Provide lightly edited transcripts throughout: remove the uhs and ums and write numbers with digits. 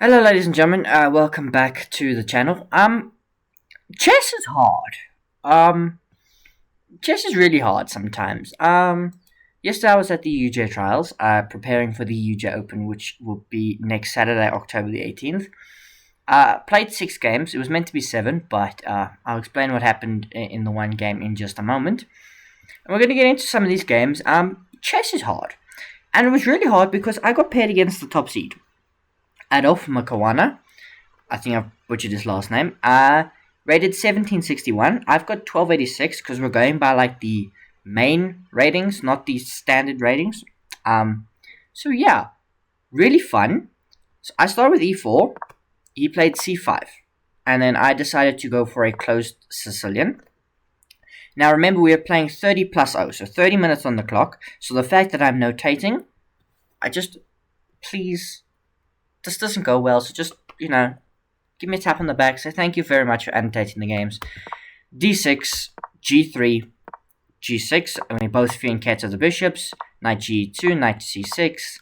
Hello, ladies and gentlemen. Welcome back to the channel. Chess is hard. Chess is really hard sometimes. Yesterday I was at the UJ trials, preparing for the UJ Open, which will be next Saturday, October the 18th. Played 6 games. It was meant to be 7, but I'll explain what happened in the one game in just a moment. And we're going to get into some of these games. Chess is hard, and it was really hard because I got paired against the top seed, Adolf Makawana. I think I've butchered his last name. Rated 1761. I've got 1286 because we're going by like the main ratings, not the standard ratings. So yeah, really fun. So I started with e4. He played c5, and then I decided to go for a closed Sicilian. Now remember, we are playing 30 plus 0, so 30 minutes on the clock. So the fact that I'm notating, please, this doesn't go well, so just, give me a tap on the back, say thank you very much for annotating the games. d6, g3, g6, and we both free and cat of the bishops, knight g2, knight to c6,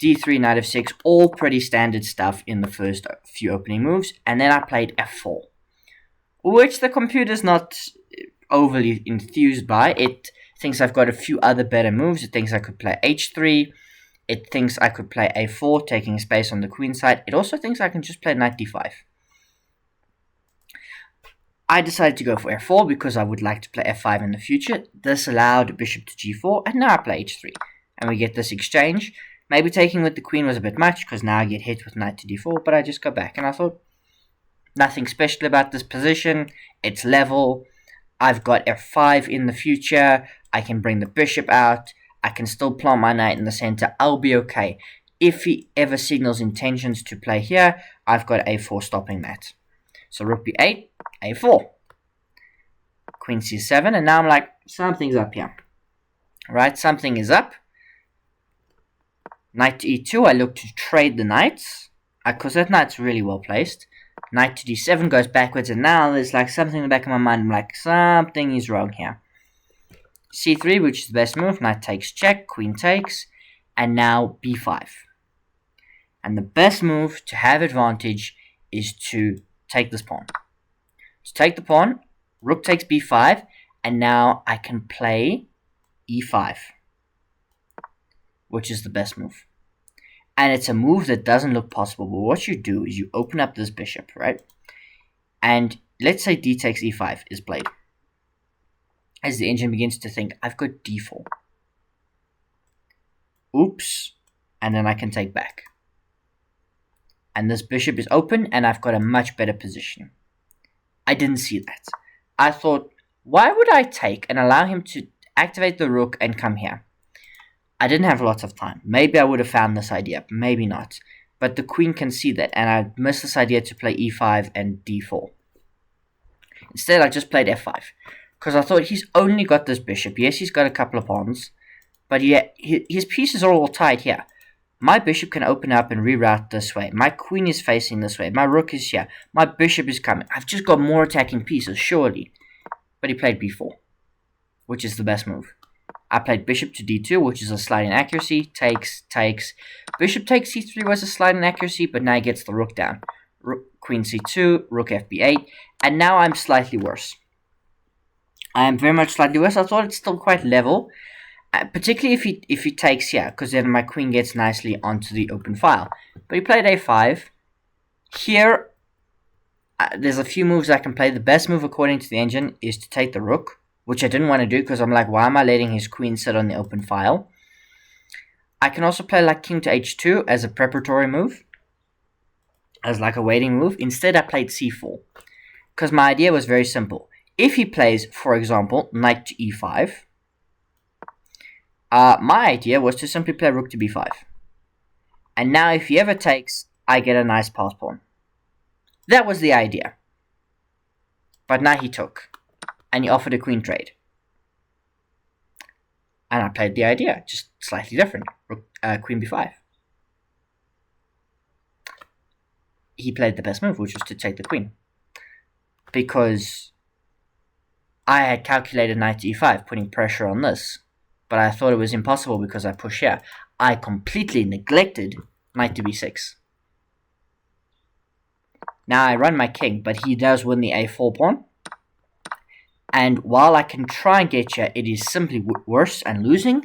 d3, knight f6, all pretty standard stuff in the first few opening moves, and then I played f4, which the computer's not overly enthused by. It thinks I've got a few other better moves. It thinks I could play h3, it thinks I could play a4, taking space on the queen side. It also thinks I can just play knight d5. I decided to go for f4 because I would like to play f5 in the future. This allowed bishop to g4, and now I play h3. And we get this exchange. Maybe taking with the queen was a bit much because now I get hit with knight to d4, but I just go back. And I thought, nothing special about this position. It's level. I've got f5 in the future. I can bring the bishop out. I can still plant my knight in the center. I'll be okay. If he ever signals intentions to play here, I've got a4 stopping that. So rook b8, a4. Queen c7, and now I'm like, something's up here. Right, something is up. Knight to e2, I look to trade the knights, because that knight's really well placed. Knight to d7 goes backwards, and now there's like something in the back of my mind. I'm like, something is wrong here. c3, which is the best move. Knight takes check, queen takes, and now b5. And the best move to have advantage is to take this pawn. To take the pawn, rook takes b5, and now I can play e5, which is the best move. And it's a move that doesn't look possible, but what you do is you open up this bishop, right? And let's say d takes e5 is played. As the engine begins to think, I've got d4. Oops. And then I can take back. And this bishop is open, and I've got a much better position. I didn't see that. I thought, why would I take and allow him to activate the rook and come here? I didn't have lots of time. Maybe I would have found this idea, maybe not. But the queen can see that, and I missed this idea to play e5 and d4. Instead, I just played f5. Because I thought he's only got this bishop. Yes, he's got a couple of pawns. But yeah, his pieces are all tied here. My bishop can open up and reroute this way. My queen is facing this way. My rook is here. My bishop is coming. I've just got more attacking pieces, surely. But he played b4, which is the best move. I played bishop to d2, which is a slight inaccuracy. Takes, takes. Bishop takes c3 was a slight inaccuracy, but now he gets the rook down. Queen c2, rook fb8, and now I'm slightly worse. I am very much slightly worse. I thought it's still quite level, particularly if he takes here, because then my queen gets nicely onto the open file. But he played a5. Here, there's a few moves I can play. The best move, according to the engine, is to take the rook, which I didn't want to do because I'm like, why am I letting his queen sit on the open file? I can also play like king to h2 as a preparatory move, as like a waiting move. Instead, I played c4, because my idea was very simple. If he plays, for example, knight to e5, my idea was to simply play rook to b5. And now if he ever takes, I get a nice pass pawn. That was the idea. But now he took, and he offered a queen trade. And I played the idea, just slightly different. Queen b5. He played the best move, which was to take the queen. Because I had calculated knight to e5, putting pressure on this. But I thought it was impossible because I pushed here. I completely neglected knight to b6. Now I run my king, but he does win the a4 pawn. And while I can try and get here, it is simply worse and losing.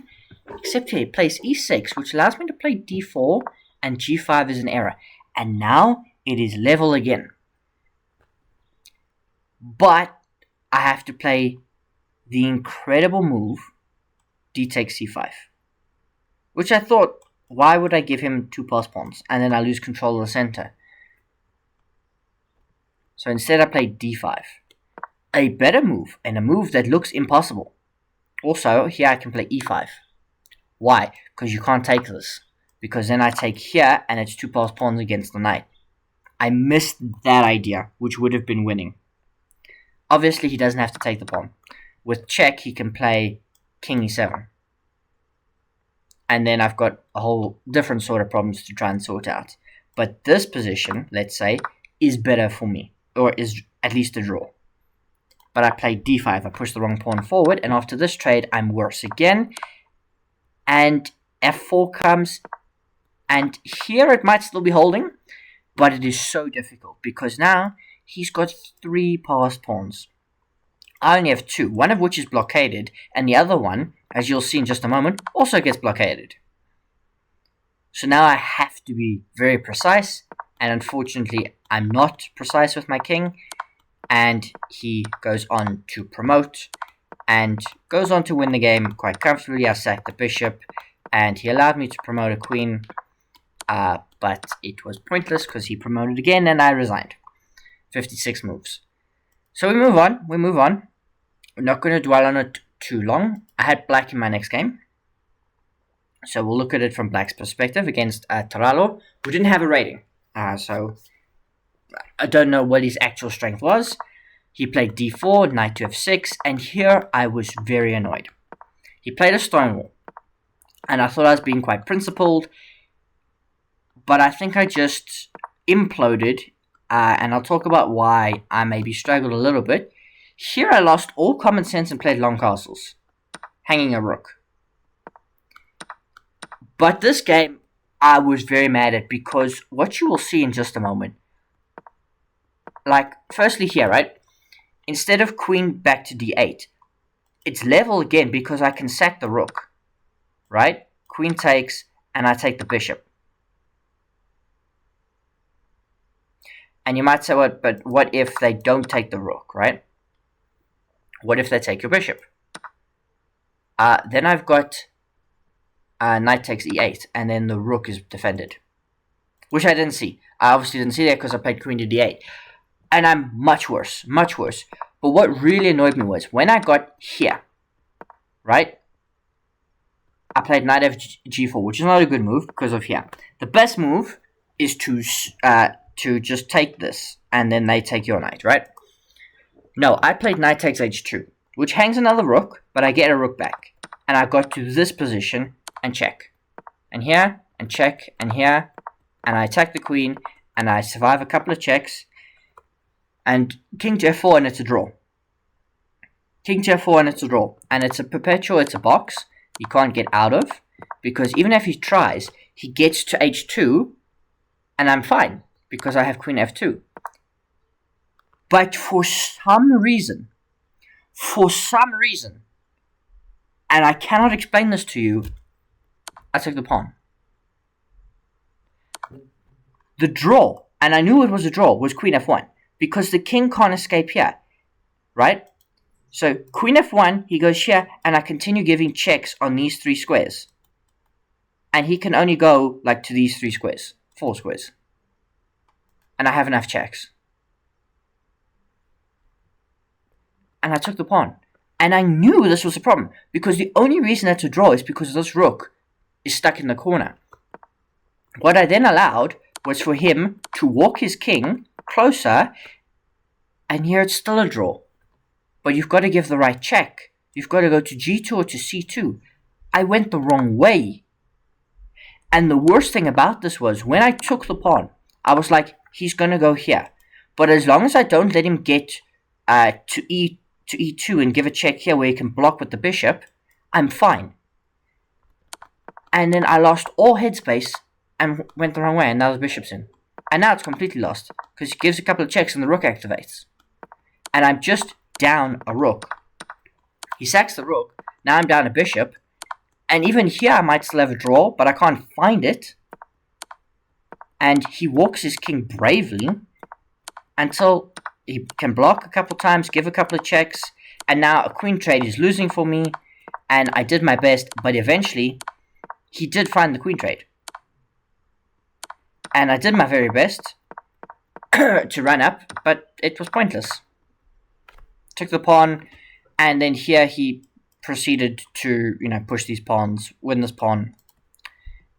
Except here, he plays e6, which allows me to play d4, and g5 is an error. And now it is level again. But I have to play the incredible move, d takes c5. Which I thought, why would I give him 2 passed pawns? And then I lose control of the center. So instead I play d5. A better move, and a move that looks impossible. Also, here I can play e5. Why? Because you can't take this. Because then I take here, and it's 2 passed pawns against the knight. I missed that idea, which would have been winning. Obviously, he doesn't have to take the pawn. With check, he can play king e7. And then I've got a whole different sort of problems to try and sort out. But this position, let's say, is better for me. Or is at least a draw. But I played d5. I pushed the wrong pawn forward. And after this trade, I'm worse again. And f4 comes. And here it might still be holding. But it is so difficult. Because now he's got 3 passed pawns. I only have 2. One of which is blockaded. And the other one, as you'll see in just a moment, also gets blockaded. So now I have to be very precise. And unfortunately, I'm not precise with my king. And he goes on to promote. And goes on to win the game quite comfortably. I sacked the bishop. And he allowed me to promote a queen. But it was pointless because he promoted again and I resigned. 56 moves. So we move on. We're not going to dwell on it too long. I had black in my next game. So we'll look at it from black's perspective against Taralo, who didn't have a rating. So I don't know what his actual strength was. He played d4, knight to f6, and here I was very annoyed. He played a stone wall, and I thought I was being quite principled, but I think I just imploded, and I'll talk about why I maybe struggled a little bit. Here I lost all common sense and played long castles, hanging a rook. But this game, I was very mad at because what you will see in just a moment, like, firstly here, right? Instead of queen back to d8, it's level again because I can sack the rook, right? Queen takes, and I take the bishop. And you might say, but what if they don't take the rook, right? What if they take your bishop? Then I've got knight takes e8, and then the rook is defended. Which I didn't see. I obviously didn't see that because I played queen to d8. And I'm much worse. But what really annoyed me was when I got here, right? I played knight g4, which is not a good move because of here. The best move is to just take this, and then they take your knight, right? No, I played knight takes h2, which hangs another rook, but I get a rook back. And I got to this position and check. And here, and check, and here. And I attack the queen, and I survive a couple of checks. And king to f4, and it's a draw. King to f4, and it's a draw. And it's a perpetual, it's a box you can't get out of. Because even if he tries, he gets to h2, and I'm fine. Because I have queen f2. But for some reason, and I cannot explain this to you, I took the pawn. The draw, and I knew it was a draw, was queen f1. Because the king can't escape here, right? So queen f1, he goes here, and I continue giving checks on these 3 squares. And he can only go, like, to these 3 squares, 4 squares. And I have enough checks. And I took the pawn. And I knew this was a problem, because the only reason that's a draw is because this rook is stuck in the corner. What I then allowed was for him to walk his king closer, and here it's still a draw. But you've got to give the right check. You've got to go to g2 or to c2. I went the wrong way. And the worst thing about this was, when I took the pawn, I was like, he's going to go here. But as long as I don't let him get to e2 and give a check here where he can block with the bishop, I'm fine. And then I lost all headspace and went the wrong way, and now the bishop's in. And now it's completely lost, because he gives a couple of checks and the rook activates. And I'm just down a rook. He sacks the rook, now I'm down a bishop, and even here I might still have a draw, but I can't find it. And he walks his king bravely, until he can block a couple times, give a couple of checks, and now a queen trade is losing for me, and I did my best, but eventually, he did find the queen trade. And I did my very best to run up, but it was pointless. Took the pawn, and then here he proceeded to, push these pawns, win this pawn,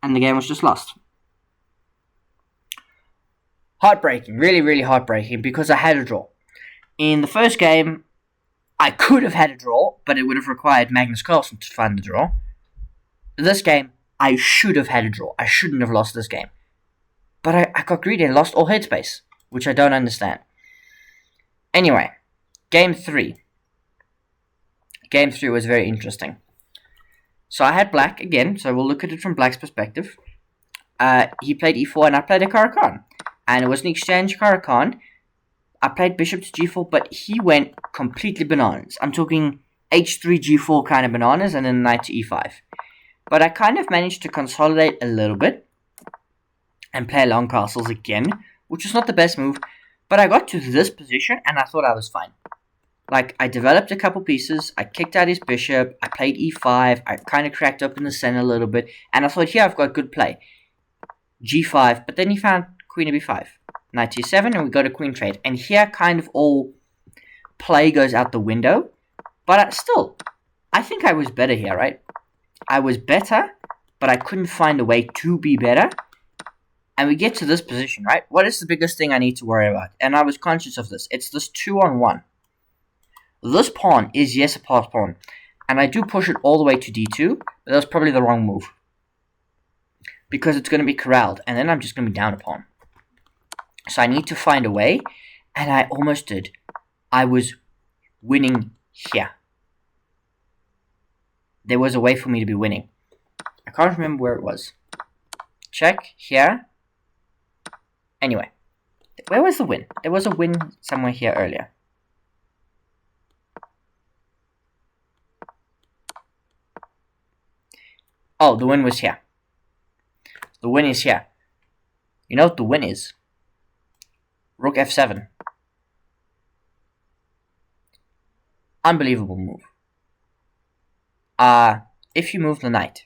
and the game was just lost. Heartbreaking, really, really heartbreaking, because I had a draw. In the first game, I could have had a draw, but it would have required Magnus Carlsen to find the draw. This game, I should have had a draw. I shouldn't have lost this game. But I got greedy and lost all headspace, which I don't understand. Anyway, Game 3. Game 3 was very interesting. So I had black again, so we'll look at it from black's perspective. He played e4 and I played a Caro-Kann. And it was an exchange Caro-Kann. I played bishop to g4, but he went completely bananas. I'm talking h3, g4 kind of bananas, and then knight to e5. But I kind of managed to consolidate a little bit and play long castles again, which was not the best move. But I got to this position and I thought I was fine. Like, I developed a couple pieces, I kicked out his bishop, I played e5, I kind of cracked up in the center a little bit, and I thought, here I've got good play. g5, but then he found queen of b5. Knight to e7, and we go to queen trade. And here kind of all play goes out the window, but still, I think I was better here, right? I was better, but I couldn't find a way to be better. And we get to this position, right? What is the biggest thing I need to worry about? And I was conscious of this. It's this 2-on-1. This pawn is, yes, a pass pawn. And I do push it all the way to d2, but that was probably the wrong move. Because it's going to be corralled, and then I'm just going to be down a pawn. So I need to find a way, and I almost did. I was winning here. There was a way for me to be winning. I can't remember where it was. Check, here. Anyway, where was the win? There was a win somewhere here earlier. Oh, the win was here. The win is here. You know what the win is? Rook f7. Unbelievable move. If you move the knight,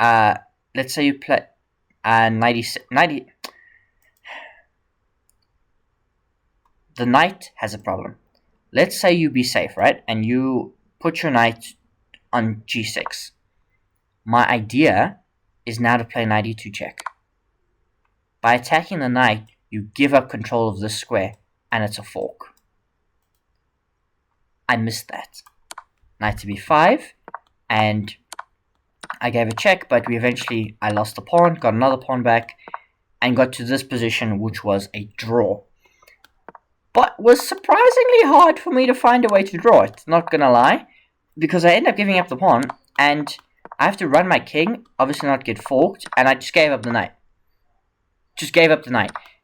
let's say you play 90. The knight has a problem. Let's say you be safe, right? And you put your knight on g6. My idea is now to play knight e2 check. By attacking the knight, you give up control of this square, and it's a fork. I missed that. Knight to b5, and I gave a check, but I lost the pawn, got another pawn back, and got to this position, which was a draw. But was surprisingly hard for me to find a way to draw it, not gonna lie, because I end up giving up the pawn, and I have to run my king, obviously not get forked, and I just gave up the knight.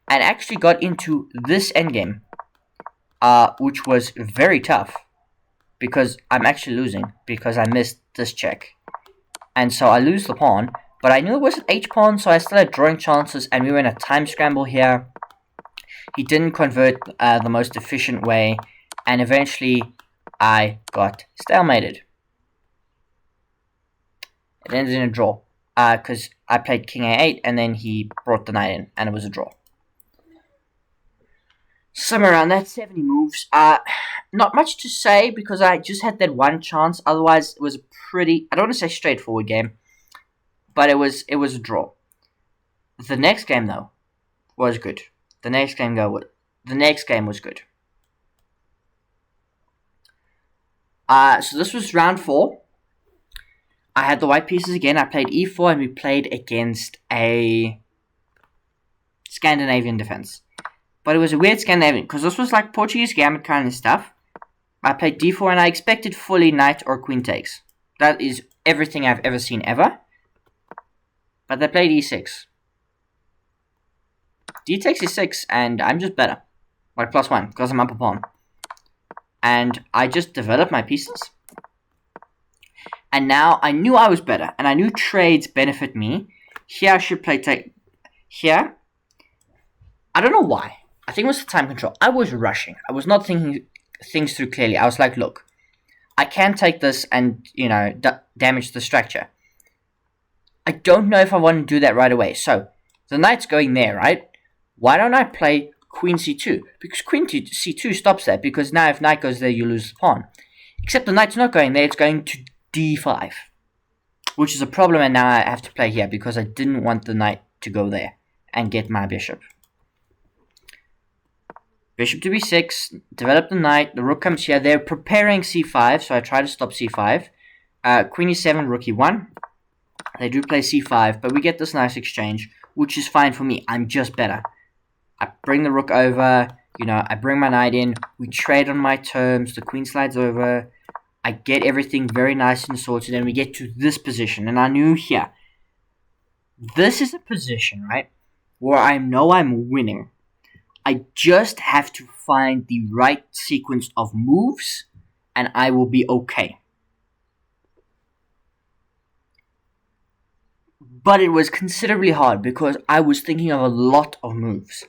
And actually got into this endgame, which was very tough, because I'm actually losing, because I missed this check. And so I lose the pawn, but I knew it was an h-pawn, so I still had drawing chances, and we were in a time scramble here. He didn't convert the most efficient way, and eventually I got stalemated. It ended in a draw, because I played king a8, and then he brought the knight in, and it was a draw. Somewhere around that, 70 moves. Not much to say, because I just had that one chance. Otherwise, it was a pretty, I don't want to say straightforward game, but it was a draw. The next game, though, was good. The next game was good. So this was round 4. I had the white pieces again. I played e4, and we played against a Scandinavian defense. But it was a weird Scandinavian, because this was like Portuguese gambit kind of stuff. I played d4, and I expected fully knight or queen takes. That is everything I've ever seen ever. But they played e6. D takes e6, and I'm just better. Like +1, because I'm up a pawn. And I just developed my pieces. And now I knew I was better, and I knew trades benefit me. Here I should play take. Here, I don't know why. I think it was the time control. I was rushing. I was not thinking things through clearly. I was like, look, I can take this and, damage the structure. I don't know if I want to do that right away. So, the knight's going there, right? Why don't I play queen c2? Because queen c2 stops that, because now if knight goes there, you lose the pawn. Except the knight's not going there, it's going to d5. Which is a problem, and now I have to play here, because I didn't want the knight to go there and get my bishop. Bishop to b6, develop the knight, the rook comes here. They're preparing c5, so I try to stop c5. Queen e7, rook e1. They do play c5, but we get this nice exchange, which is fine for me. I'm just better. I bring the rook over, I bring my knight in. We trade on my terms. The queen slides over. I get everything very nice and sorted, and we get to this position. And I knew here, this is a position, right, where I know I'm winning. I just have to find the right sequence of moves, and I will be okay. But it was considerably hard, because I was thinking of a lot of moves.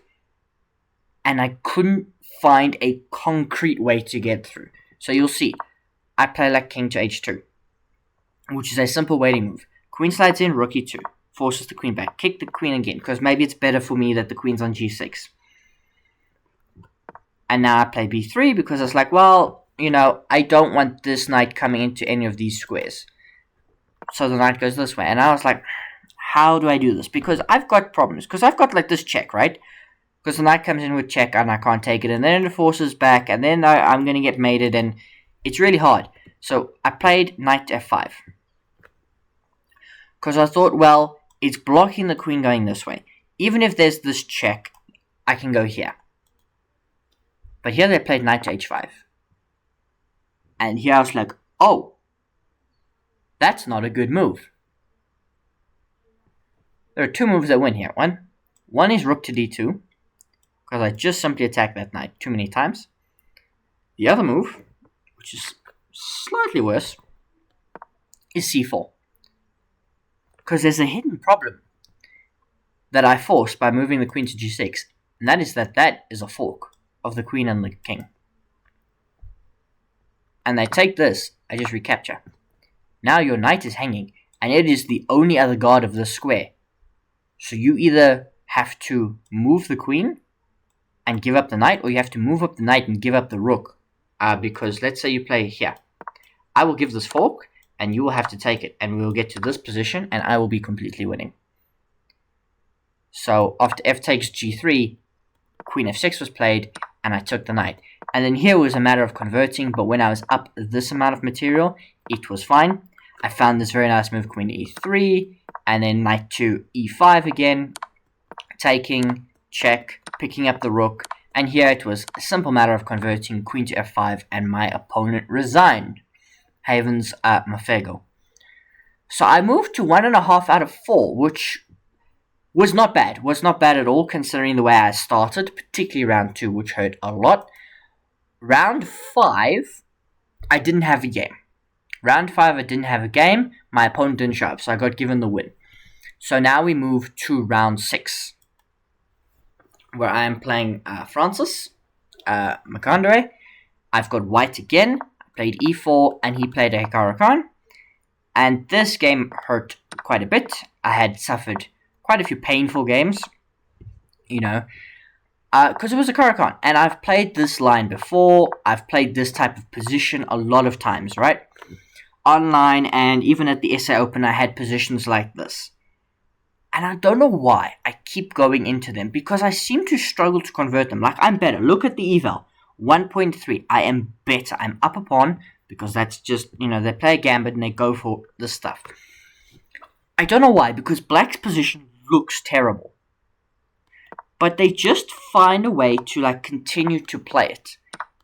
And I couldn't find a concrete way to get through. So you'll see, I play like king to h2, which is a simple waiting move. Queen slides in, rook e2, forces the queen back. Kick the queen again, because maybe it's better for me that the queen's on g6. And now I play b3, because it's like, well, I don't want this knight coming into any of these squares. So the knight goes this way. And I was like, how do I do this? Because I've got problems. Because I've got like this check, right? Because the knight comes in with check and I can't take it. And then it forces back. And then I'm going to get mated. And it's really hard. So I played knight to f5. Because I thought, well, it's blocking the queen going this way. Even if there's this check, I can go here. But here they played knight to h5. And here I was like, oh, that's not a good move. There are two moves that win here. One is rook to d2, because I just simply attacked that knight too many times. The other move, which is slightly worse, is c4. Because there's a hidden problem that I forced by moving the queen to g6, and that is a fork of the queen and the king. And they take this, I just recapture. Now your knight is hanging, and it is the only other guard of this square. So you either have to move the queen and give up the knight, or you have to move up the knight and give up the rook. Because let's say you play here. I will give this fork, and you will have to take it, and we will get to this position, and I will be completely winning. So after f takes g3, queen f6 was played, and I took the knight. And then here was a matter of converting, but when I was up this amount of material, it was fine. I found this very nice move, queen to e3, and then knight to e5 again, taking, check, picking up the rook, and here it was a simple matter of converting queen to f5, and my opponent resigned. Havens Mafego. So I moved to 1.5 out of 4, which was not bad. Was not bad at all, considering the way I started, particularly round 2, which hurt a lot. Round 5, I didn't have a game. Round 5, I didn't have a game. My opponent didn't show up, so I got given the win. So now we move to round 6, where I am playing Francis Macandre. I've got white again. I played e4, and he played a Hikaru. And this game hurt quite a bit. I had suffered quite a few painful games, because it was a Hikaru. And I've played this line before. I've played this type of position a lot of times, right? Online, and even at the SA Open, I had positions like this. And I don't know why I keep going into them, because I seem to struggle to convert them. Like, I'm better. Look at the eval. 1.3. I am better. I'm up a pawn, because that's just, they play a gambit and they go for this stuff. I don't know why, because black's position looks terrible. But they just find a way to, continue to play it.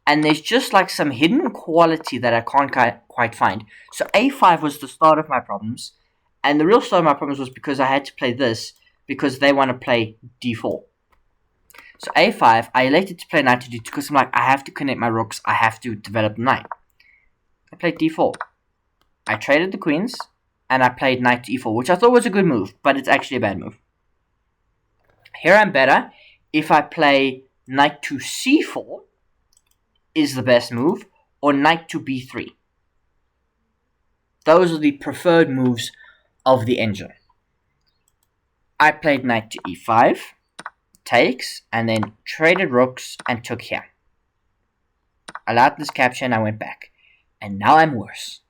And there's just, some hidden quality that I can't quite find. So a5 was the start of my problems. And the real start of my problems was because I had to play this, because they want to play d4. So a5, I elected to play knight to d2 because I'm like, I have to connect my rooks. I have to develop the knight. I played d4. I traded the queens, and I played knight to e4, which I thought was a good move, but it's actually a bad move. Here I'm better. If I play knight to c4 is the best move, or knight to b3. Those are the preferred moves of the engine. I played knight to e5, takes, and then traded rooks and took here. Allowed this capture and I went back. And now I'm worse.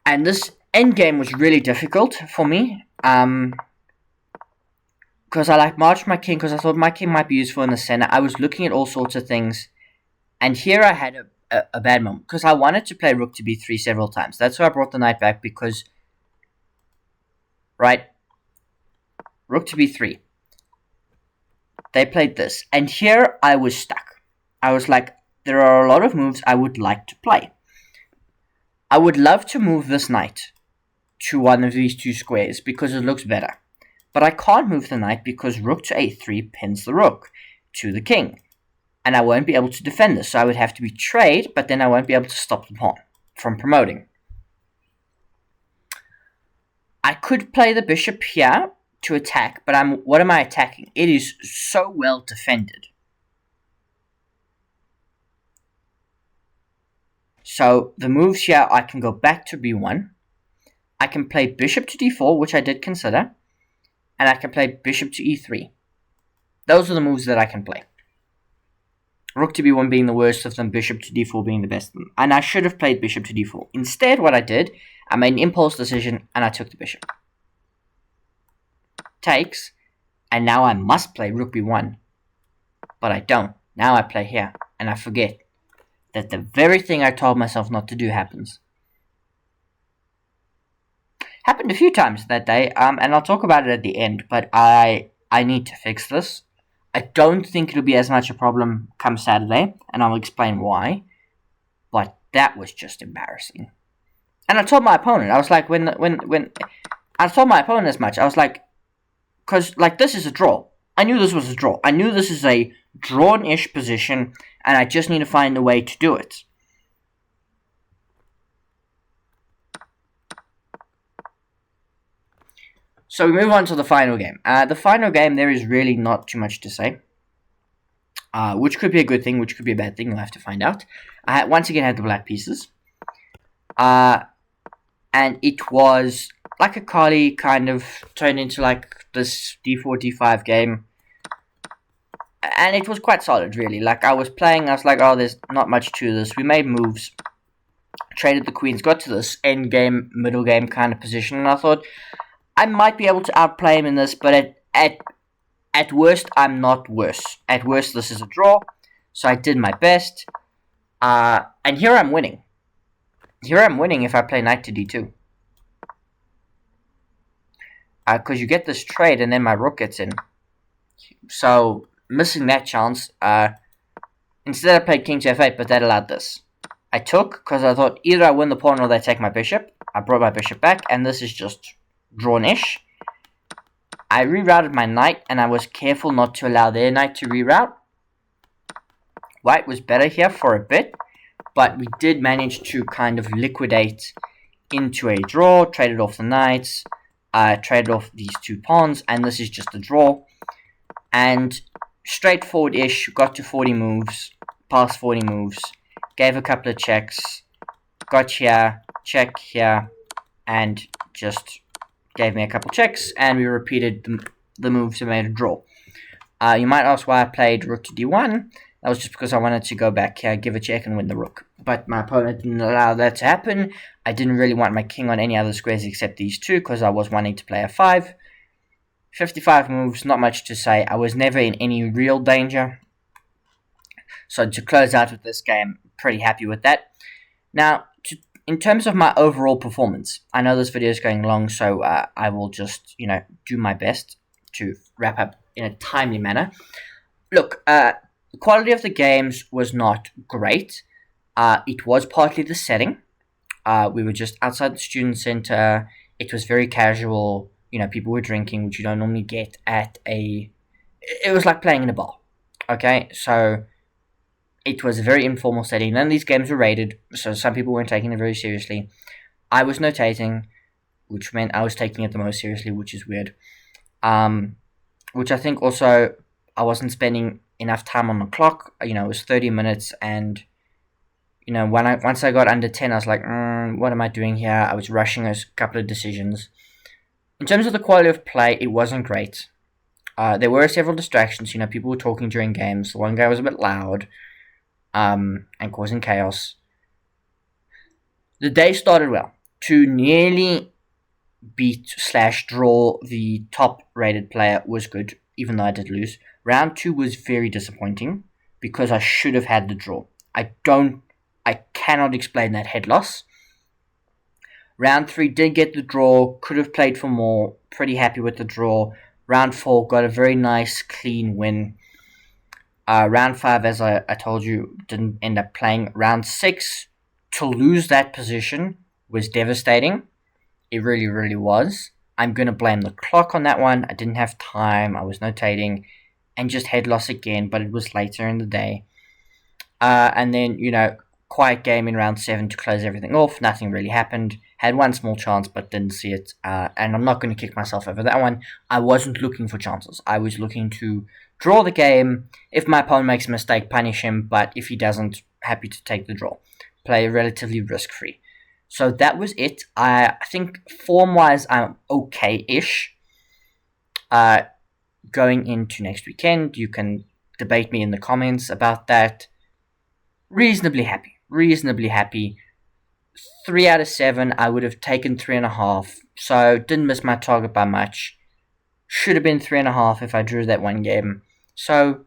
And this endgame was really difficult for me. Because I marched my king because I thought my king might be useful in the center. I was looking at all sorts of things. And here I had a bad moment. Because I wanted to play rook to b3 several times. That's why I brought the knight back because... Right? Rook to b3. They played this. And here I was stuck. I was like, there are a lot of moves I would like to play. I would love to move this knight to one of these two squares because it looks better. But I can't move the knight because rook to a3 pins the rook to the king. And I won't be able to defend this. So I would have to be trade, but then I won't be able to stop the pawn from promoting. I could play the bishop here to attack, but what am I attacking? It is so well defended. So the moves here, I can go back to b1. I can play bishop to d4, which I did consider. And I can play bishop to e3. Those are the moves that I can play. Rook to b1 being the worst of them, bishop to d4 being the best of them. And I should have played bishop to d4. Instead, what I did, I made an impulse decision and I took the bishop. Takes. And now I must play rook b1. But I don't. Now I play here. And I forget that the very thing I told myself not to do happens. Happened a few times that day, and I'll talk about it at the end, but I need to fix this. I don't think it'll be as much a problem come Saturday, and I'll explain why. But that was just embarrassing. And I told my opponent, I was like, when I told my opponent as much, I was like, because like this is a draw. I knew this was a draw. I knew this is a drawn-ish position, and I just need to find a way to do it. So we move on to the final game. The final game, there is really not too much to say. Which could be a good thing, which could be a bad thing. We'll have to find out. I once again had the black pieces. And it was like a Kali kind of turned into like this d4, d5 game. And it was quite solid, really. Like I was playing, I was like, oh, there's not much to this. We made moves. Traded the queens. Got to this end game, middle game kind of position. And I thought... I might be able to outplay him in this, but at worst, I'm not worse. At worst, this is a draw, so I did my best. And here I'm winning. Here I'm winning if I play knight to d2. Because you get this trade, and then my rook gets in. So, missing that chance. Instead, I played king to f8, but that allowed this. I took, because I thought either I win the pawn or they take my bishop. I brought my bishop back, and this is just... drawn-ish. I rerouted my knight, and I was careful not to allow their knight to reroute. White was better here for a bit, but we did manage to kind of liquidate into a draw, traded off the knights, traded off these two pawns, and this is just a draw. And straightforward-ish, got to 40 moves, past 40 moves, gave a couple of checks, got here, check here, and just... gave me a couple checks, and we repeated the moves and made a draw. You might ask why I played rook to d1. That was just because I wanted to go back here, give a check, and win the rook. But my opponent didn't allow that to happen. I didn't really want my king on any other squares except these two, because I was wanting to play f5. 55 moves, not much to say. I was never in any real danger. So to close out with this game, pretty happy with that. Now, in terms of my overall performance, I know this video is going long, so I will just, do my best to wrap up in a timely manner. Look, the quality of the games was not great. It was partly the setting. We were just outside the student center. It was very casual. People were drinking, which you don't normally get at a. It was like playing in a bar. Okay, so it was a very informal setting. None of these games were rated, so some people weren't taking it very seriously. I was notating, which meant I was taking it the most seriously, which is weird. Which I think also I wasn't spending enough time on the clock. It was 30 minutes, and once I got under 10, I was like, what am I doing here? I was rushing a couple of decisions. In terms of the quality of play, it wasn't great. There were several distractions. People were talking during games. One guy was a bit loud, and causing chaos. The day started well. To nearly beat/draw the top rated player was good, even though I did lose. Round 2 was very disappointing because I should have had the draw. I cannot explain that head loss. Round 3 did get the draw, could have played for more, pretty happy with the draw. Round 4 got a very nice, clean win. Round 5, as I told you, didn't end up playing. Round 6, to lose that position was devastating. It really, really was. I'm going to blame the clock on that one. I didn't have time. I was notating and just head loss again, but it was later in the day. And then, quiet game in round 7 to close everything off. Nothing really happened. Had one small chance, but didn't see it. And I'm not going to kick myself over that one. I wasn't looking for chances. I was looking to draw the game. If my opponent makes a mistake, punish him. But if he doesn't, happy to take the draw. Play relatively risk-free. So that was it. I think form-wise, I'm okay-ish. Going into next weekend, you can debate me in the comments about that. Reasonably happy. 3 out of 7. I would have taken 3.5. So didn't miss my target by much. Should have been 3.5 if I drew that one game. So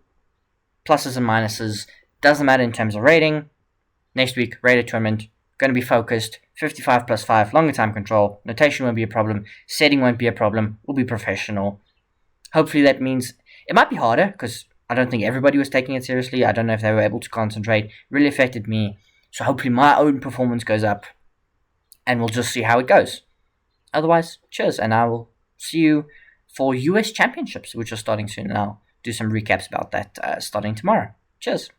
pluses and minuses. Doesn't matter in terms of rating. Next week, rated tournament. Going to be focused. 55 plus 5. Longer time control. Notation won't be a problem. Setting won't be a problem. We'll be professional. Hopefully that means it might be harder because I don't think everybody was taking it seriously. I don't know if they were able to concentrate. It really affected me. So hopefully my own performance goes up. And we'll just see how it goes. Otherwise, cheers. And I will see you for US Championships, which are starting soon. And I'll do some recaps about that starting tomorrow. Cheers.